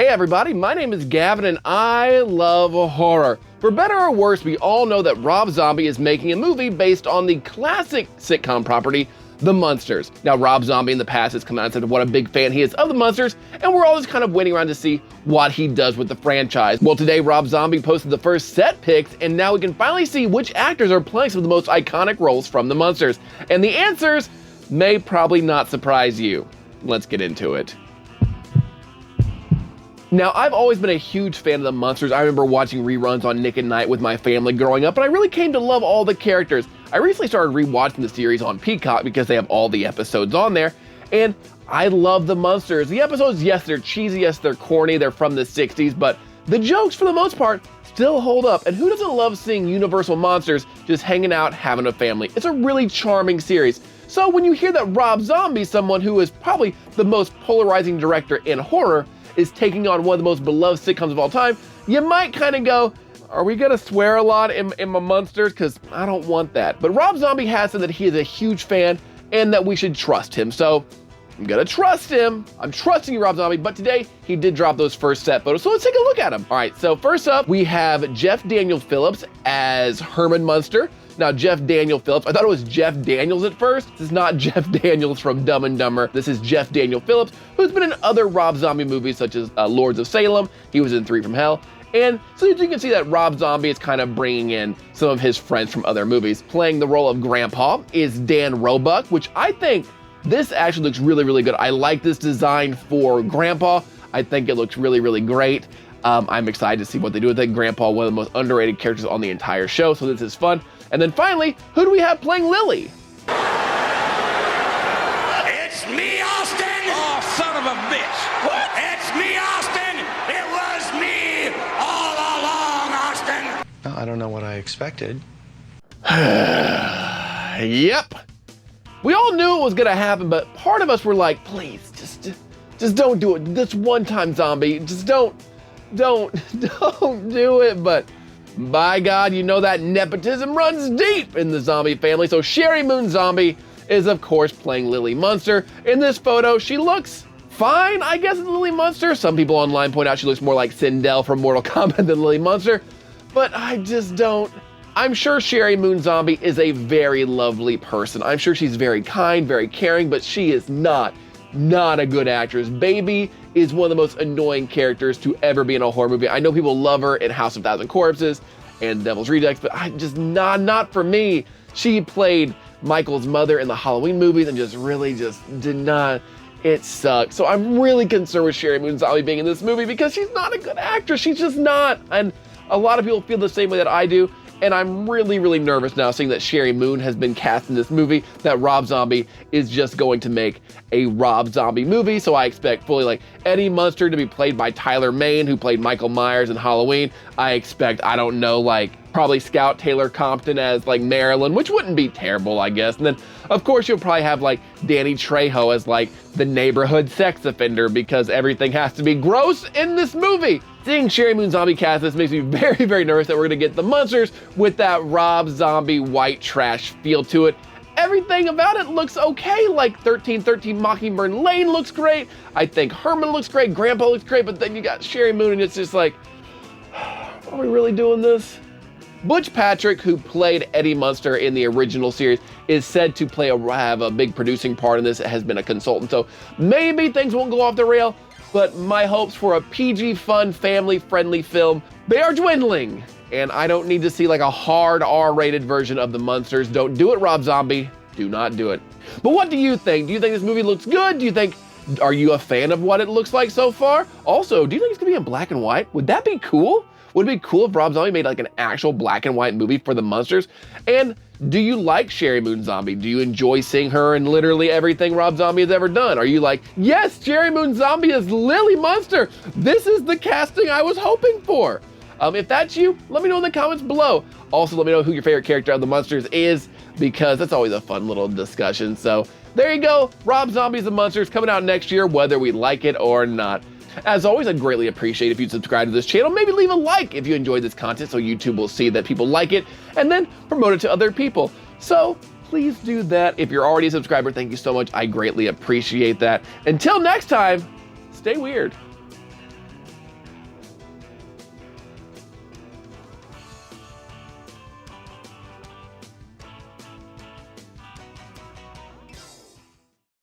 Hey everybody, my name is Gavin and I love horror. For better or worse, we all know that Rob Zombie is making a movie based on the classic sitcom property, The Munsters. Now, Rob Zombie in the past has come out and said what a big fan he is of The Munsters, and we're all just kind of waiting around to see what he does with the franchise. Well, today Rob Zombie posted the first set pics, and now we can finally see which actors are playing some of the most iconic roles from The Munsters. And the answers may probably not surprise you. Let's get into it. Now, I've always been a huge fan of The Munsters. I remember watching reruns on Nick at Night with my family growing up, and I really came to love all the characters. I recently started rewatching the series on Peacock because they have all the episodes on there, and I love The Munsters. The episodes, yes, they're cheesy, yes, they're corny, they're from the 60s, but the jokes, for the most part, still hold up. And who doesn't love seeing Universal monsters just hanging out, having a family? It's a really charming series. So when you hear that Rob Zombie, someone who is probably the most polarizing director in horror, is taking on one of the most beloved sitcoms of all time, you might kind of go, are we gonna swear a lot in my Munsters? Because I don't want that. But Rob Zombie has said that he is a huge fan and that we should trust him. So I'm gonna trust him. I'm trusting you, Rob Zombie, but today he did drop those first set photos, so let's take a look at them. All right, so first up, we have Jeff Daniel Phillips as Herman Munster. Now, Jeff Daniel Phillips, I thought it was Jeff Daniels at first. This is not Jeff Daniels from Dumb and Dumber. This is Jeff Daniel Phillips, who's been in other Rob Zombie movies such as Lords of Salem. He was in 3 from Hell. And so you can see that Rob Zombie is kind of bringing in some of his friends from other movies. Playing the role of Grandpa is Dan Roebuck, which I think this actually looks really, really good. I like this design for Grandpa. I think it looks really, really great. I'm excited to see what they do with it. Grandpa, one of the most underrated characters on the entire show, so this is fun. And then finally, who do we have playing Lily? It's me, Austin! Oh, son of a bitch! What? It's me, Austin! It was me all along, Austin! I don't know what I expected. Yep. We all knew it was gonna happen, but part of us were like, please, just don't do it. This one time, Zombie, just don't do it. But by God, you know that nepotism runs deep in the Zombie family. So Sherry Moon Zombie is, of course, playing Lily Munster. In this photo, she looks fine, I guess, as Lily Munster. Some people online point out she looks more like Sindel from Mortal Kombat than Lily Munster. But I just don't. I'm sure Sherry Moon Zombie is a very lovely person. I'm sure she's very kind, very caring, but she is not a good actress. Baby is one of the most annoying characters to ever be in a horror movie. I know people love her in House of Thousand Corpses and Devil's Rejects, but I just not for me. She played Michael's mother in the Halloween movies and just did not. It sucks. So I'm really concerned with Sherry Moon Zombie being in this movie because she's not a good actress. She's just not. And a lot of people feel the same way that I do. And I'm really, really nervous now seeing that Sherry Moon has been cast in this movie, that Rob Zombie is just going to make a Rob Zombie movie. So I expect fully like Eddie Munster to be played by Tyler Mane, who played Michael Myers in Halloween. I expect, I don't know, like probably Scout Taylor Compton as like Marilyn, which wouldn't be terrible, I guess. And then of course you'll probably have like Danny Trejo as like the neighborhood sex offender because everything has to be gross in this movie. Seeing Sherry Moon Zombie cast this makes me very, very nervous that we're gonna get The Munsters with that Rob Zombie white trash feel to it. Everything about it looks okay, like 1313 Mockingbird Lane looks great. I think Herman looks great, Grandpa looks great, but then you got Sherry Moon and it's just like, are we really doing this? Butch Patrick, who played Eddie Munster in the original series, is said to have a big producing part in this, has been a consultant, so maybe things won't go off the rail. But my hopes for a PG, fun, family-friendly film, they are dwindling. And I don't need to see like a hard R-rated version of The Munsters. Don't do it, Rob Zombie. Do not do it. But what do you think? Do you think this movie looks good? Are you a fan of what it looks like so far? Also, do you think it's gonna be in black and white? Would that be cool? Would it be cool if Rob Zombie made like an actual black and white movie for The Munsters? And do you like Sherry Moon Zombie? Do you enjoy seeing her in literally everything Rob Zombie has ever done? Are you like, yes, Sherry Moon Zombie is Lily Munster. This is the casting I was hoping for. If that's you, let me know in the comments below. Also, let me know who your favorite character of The Munsters is, because that's always a fun little discussion. So there you go, Rob Zombie's The Munsters coming out next year, whether we like it or not. As always, I'd greatly appreciate if you'd subscribe to this channel. Maybe leave a like if you enjoyed this content so YouTube will see that people like it and then promote it to other people. So please do that. If you're already a subscriber, thank you so much. I greatly appreciate that. Until next time, stay weird.